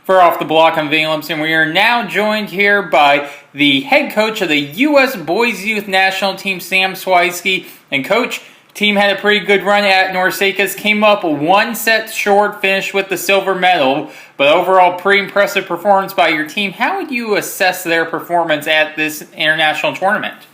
for Off the Block on Valence, and we are now joined here by the head coach of the U.S. Boys Youth National Team, Sam Shweisky. And Coach, team had a pretty good run at Norsekas, came up one set short, finished with the silver medal, but overall pretty impressive performance by your team. How would you assess their performance at this international tournament?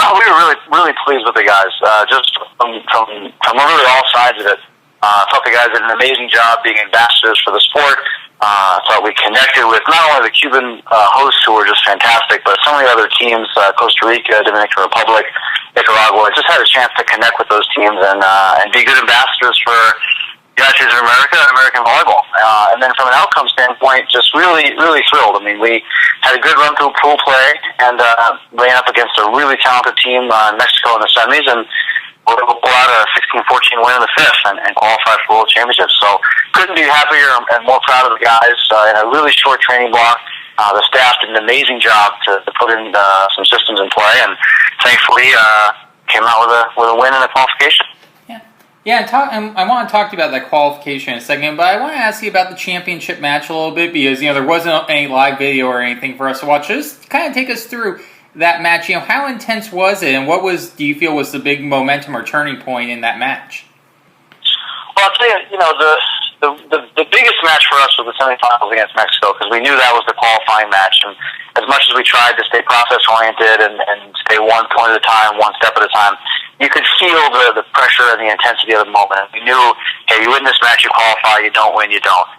We were really pleased with the guys, just from literally all sides of it. I thought the guys did an amazing job being ambassadors for the sport. I thought we connected with not only the Cuban hosts, who were just fantastic, but some of the other teams, Costa Rica, Dominican Republic, Nicaragua. Just had a chance to connect with those teams and be good ambassadors for the United States of America and American volleyball. And then from an outcome standpoint, just really thrilled. I mean, we had a good run through pool play and ran up against a really talented team in Mexico in the semis, and we'll pull out a 16-14 win in the fifth and qualify for World Championships. So couldn't be happier and more proud of the guys in a really short training block. The staff did an amazing job to put in some systems in play, and thankfully came out with a win and a qualification. Yeah, I want to talk to you about that qualification in a second, but I want to ask you about the championship match a little bit because there wasn't any live video or anything for us to watch. Just kind of take us through that match. How intense was it, and what do you feel was the big momentum or turning point in that match? Well, I'll tell you, the biggest match for us was the semifinals against Mexico, because we knew that was the qualifying match, and as much as we tried to stay process-oriented and stay one point at a time, one step at a time, you could feel the pressure and the intensity of the moment. And we knew, hey, you win this match, you qualify, you don't win, you don't.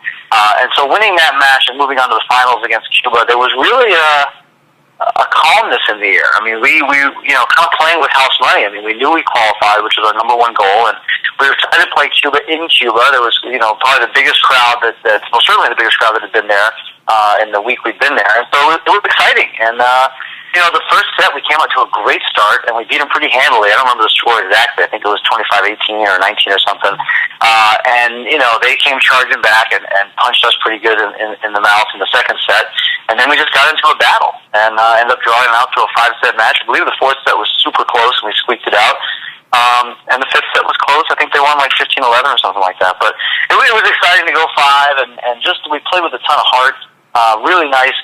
And so winning that match and moving on to the finals against Cuba, there was really a calmness in the air. I mean, we kind of playing with house money. I mean, we knew we qualified, which was our number one goal, and we were excited to play Cuba in Cuba. There was, probably the biggest crowd certainly the biggest crowd that had been there in the week we'd been there. And so it was exciting. And, the first set, we came out to a great start, and we beat them pretty handily. I don't remember the score exactly. I think it was 25-18 or 19 or something. And they came charging back and punched us pretty good in the mouth in the second set. And then we just got into a battle and ended up drawing out to a 5-set match. I believe the fourth set was super close, and we squeaked it out. And the fifth set was close. I think they won like 15-11 or something like that. But it was exciting to go 5, and just we played with a ton of heart. Really nice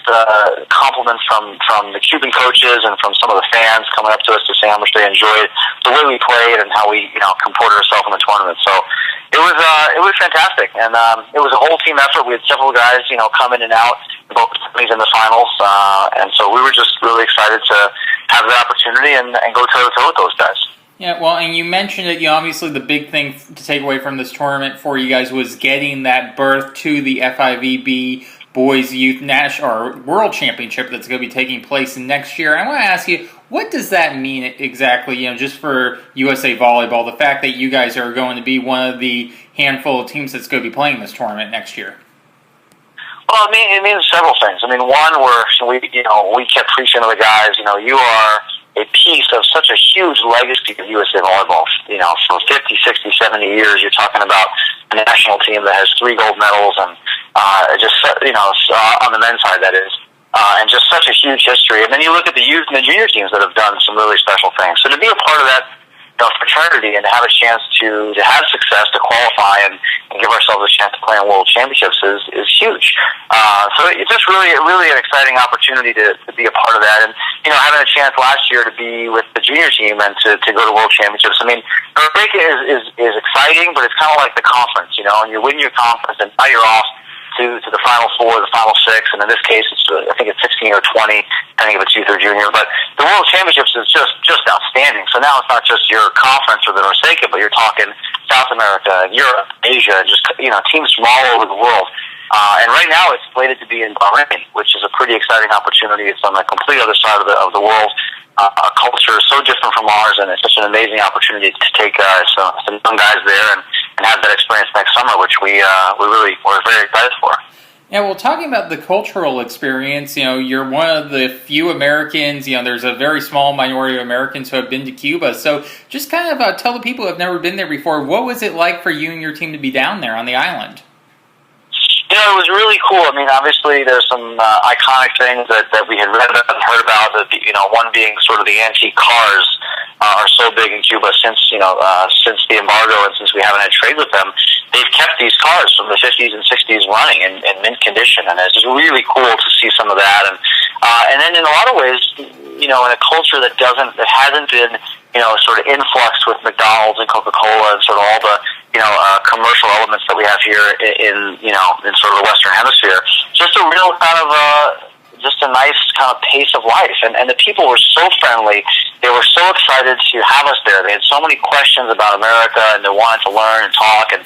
compliments from the Cuban coaches and from some of the fans coming up to us to say how much they enjoyed the way we played and how we comported ourselves in the tournament. So it was fantastic, and it was a whole team effort. We had several guys come in and out in both the semis and the finals, and so we were just really excited to have the opportunity and go toe to toe with those guys. Yeah, well, and you mentioned that obviously the big thing to take away from this tournament for you guys was getting that berth to the FIVB Boys Youth National or World Championship that's going to be taking place next year. I want to ask you, what does that mean exactly, just for USA Volleyball, the fact that you guys are going to be one of the handful of teams that's going to be playing this tournament next year? Well, it means several things. I mean, one, we kept preaching to the guys, you are a piece of such a huge legacy of USA Volleyball. For 50, 60, 70 years, you're talking about a national team that has 3 gold medals and on the men's side, that is, and just such a huge history. And then you look at the youth and the junior teams that have done some really special things. So to be a part of that fraternity and to have a chance to have success, to qualify and give ourselves a chance to play in World Championships is huge. So it's just really an exciting opportunity to be a part of that. And, having a chance last year to be with the junior team and to go to World Championships. I mean, Norseca is exciting, but it's kind of like the conference, and you win your conference and now you're off to the Final Four, the Final Six, and in this case, I think it's 16 or 20, depending if it's youth or junior. But the World Championships is just outstanding. So now it's not just your conference or the Norseca, but you're talking South America, Europe, Asia, just teams from all over the world. And right now, it's slated to be in Bahrain, which is a pretty exciting opportunity. It's on the complete other side of the world. Our culture is so different from ours, and it's just an amazing opportunity to take some young guys there and have that experience next summer, which we really were very excited for. Yeah, well, talking about the cultural experience, you're one of the few Americans, there's a very small minority of Americans who have been to Cuba. So just kind of tell the people who have never been there before, what was it like for you and your team to be down there on the island? It was really cool. I mean, obviously, there's some iconic things that we had read about and heard about. One being sort of the antique cars are so big in Cuba since the embargo and since we haven't had trade with them. They've kept these cars from the 50s and 60s condition, and it's just really cool to see some of that. And then in a lot of ways, in a culture that hasn't been, sort of influxed with McDonald's and Coca-Cola and sort of all the, commercial elements that we have here in sort of the Western Hemisphere. Just a real kind of just a nice kind of pace of life. And the people were so friendly. They were so excited to have us there. They had so many questions about America, and they wanted to learn and talk. And,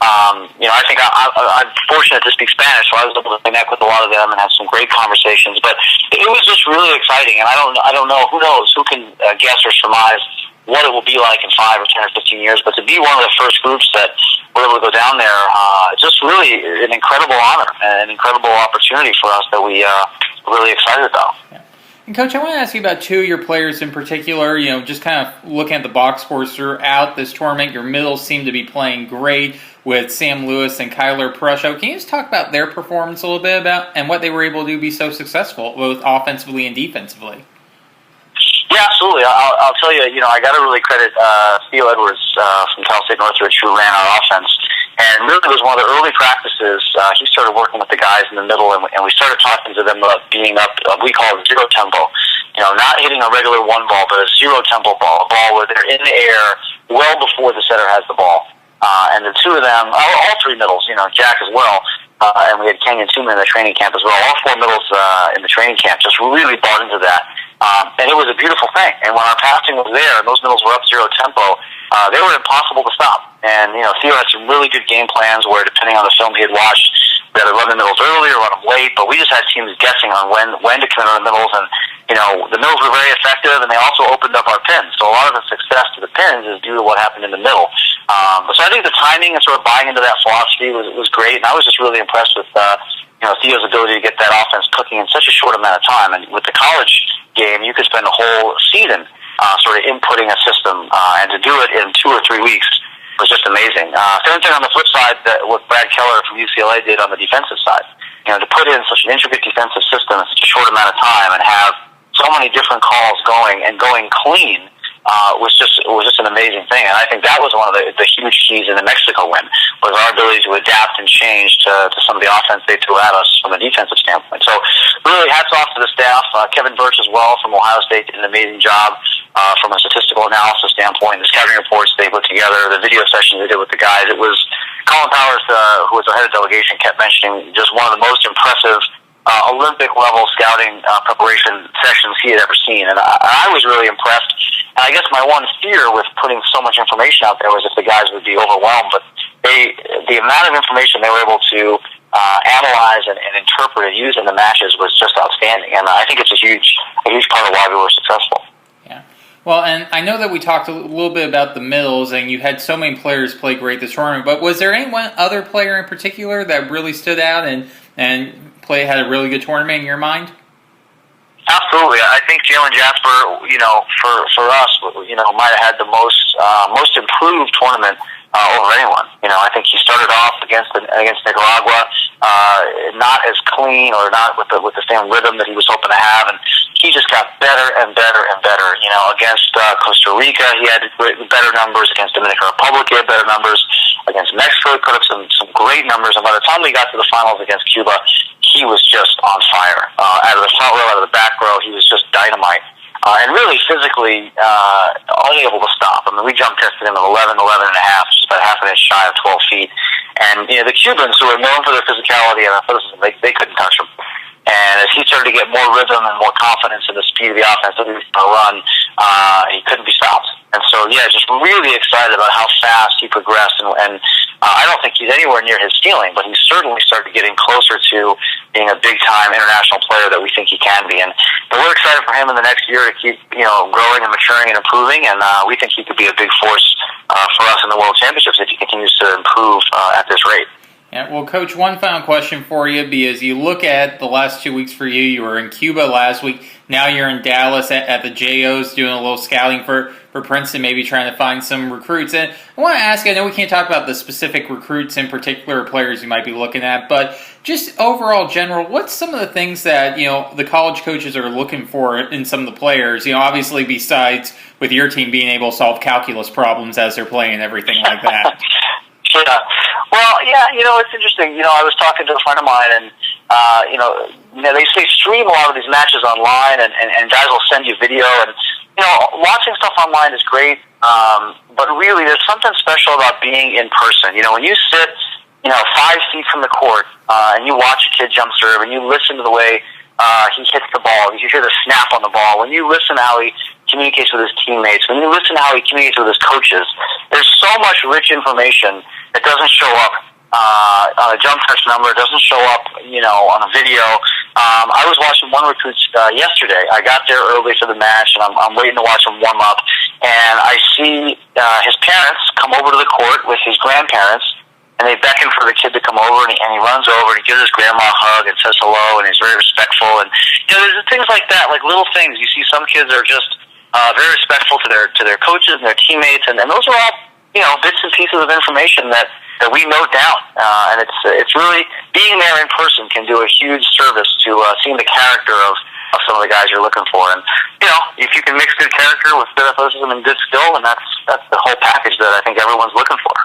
I think I'm fortunate to speak Spanish, so I was able to connect with a lot of them and have some great conversations. But it was just really exciting. And I don't know, who knows, who can guess or surmise what it will be like in 5 or 10 or 15 years. But to be one of the first groups that were able to go down there, just really an incredible honor and an incredible opportunity for us that we really excited about. Yeah. And Coach, I want to ask you about two of your players in particular. Just kind of looking at the box scores throughout this tournament, your middles seem to be playing great with Sam Lewis and Kyler Prusho. Can you just talk about their performance a little bit and what they were able to do be so successful, both offensively and defensively? Yeah, absolutely. I'll tell you, I got to really credit Theo Edwards from Cal State Northridge, who ran our offense. And really, it was one of the early practices. He started working with the guys in the middle, and we started talking to them about being up, we call it zero tempo. Not hitting a regular one ball, but a zero tempo ball, a ball where they're in the air well before the setter has the ball. And the two of them, all three middles, Jack as well, and we had Kenyon Tuma in the training camp as well. All four middles in the training camp just really bought into that. And it was a beautiful thing. And when our passing was there, and those middles were up zero tempo, they were impossible to stop. And, Theo had some really good game plans where, depending on the film he had watched, we had to run the middles early or run them late, but we just had teams guessing on when to come in on the middles. And, the middles were very effective, and they also opened up our pins. So a lot of the success to the pins is due to what happened in the middle. So I think the timing and sort of buying into that philosophy was great, and I was just really impressed with Theo's ability to get that offense cooking in such a short amount of time. And with the college game, you could spend a whole season sort of inputting a system, and to do it in 2 or 3 weeks was just amazing. Same thing on the flip side, that what Brad Keller from UCLA did on the defensive side. To put in such an intricate defensive system in such a short amount of time and have so many different calls going clean was just an amazing thing. And I think that was one of the huge keys in the Mexico win, was our ability to adapt and change to some of the offense they threw at us from a defensive standpoint. So really hats off to the staff. Kevin Birch as well from Ohio State did an amazing job from a statistical analysis standpoint. The scouting reports they put together, the video sessions they did with the guys. It was Colin Powers, who was the head of delegation, kept mentioning just one of the most impressive Olympic-level scouting preparation sessions he had ever seen. And I was really impressed. And I guess my one fear with putting so much information out there was if the guys would be overwhelmed. But the amount of information they were able to analyze and interpret and use in the matches was just outstanding. And I think it's a huge part of why we were successful. Yeah. Well, and I know that we talked a little bit about the middles, and you had so many players play great this tournament, but was there any one other player in particular that really stood out and had a really good tournament in your mind? Absolutely. I think Jalen Jasper, for us, might have had the most improved tournament over anyone. I think he started off against Nicaragua, not as clean or not with the same rhythm that he was hoping to have, and he just got better and better and better. Against Costa Rica, he had better numbers. Against Dominican Republic, he had better numbers. Against Mexico, he put up some great numbers. And by the time we got to the finals against Cuba, he was just on fire. Out of the front row, out of the back row, he was just dynamite. And really physically unable to stop. I mean, we jump tested him at 11 and a half, just about half an inch shy of 12 feet. And, the Cubans, who are known for their physicality and athleticism, they couldn't touch him. And as he started to get more rhythm and more confidence in the speed of the offense that he was going to run, he couldn't be stopped. And so, just really excited about how fast he progressed. And I don't think he's anywhere near his ceiling, but he's certainly started getting closer to being a big-time international player that we think he can be. And we're excited for him in the next year to keep, growing and maturing and improving. And we think he could be a big force for us in the World Championships if he continues to improve at this rate. Yeah, well, Coach, one final question for you, because you look at the last 2 weeks for you. You were in Cuba last week. Now you're in Dallas at the JOs doing a little scouting for Princeton, maybe trying to find some recruits. And I want to ask you, I know we can't talk about the specific recruits in particular, players you might be looking at, but just overall general, what's some of the things that, the college coaches are looking for in some of the players? Obviously besides with your team being able to solve calculus problems as they're playing and everything like that. Yeah. Well, it's interesting. I was talking to a friend of mine, and they say stream a lot of these matches online, and guys will send you video, and watching stuff online is great. But really, there's something special about being in person. When you sit 5 feet from the court, and you watch a kid jump serve, and you listen to the way he hits the ball, you hear the snap on the ball, when you listen to how he communicates with his teammates, when you listen to how he communicates with his coaches, there's so much rich information that doesn't show up on a jump touch number, it doesn't show up, on a video. I was watching one recruit yesterday. I got there early for the match, and I'm waiting to watch him warm up, and I see his parents come over to the court with his grandparents, and they beckon for the kid to come over, and he runs over and he gives his grandma a hug and says hello, and he's very respectful. And there's things like that, like little things. You see some kids are just very respectful to their coaches and their teammates, and those are all bits and pieces of information that we note down. And it's really being there in person can do a huge service to seeing the character of some of the guys you're looking for. And if you can mix good character with good athleticism and good skill, and that's the whole package that I think everyone's looking for.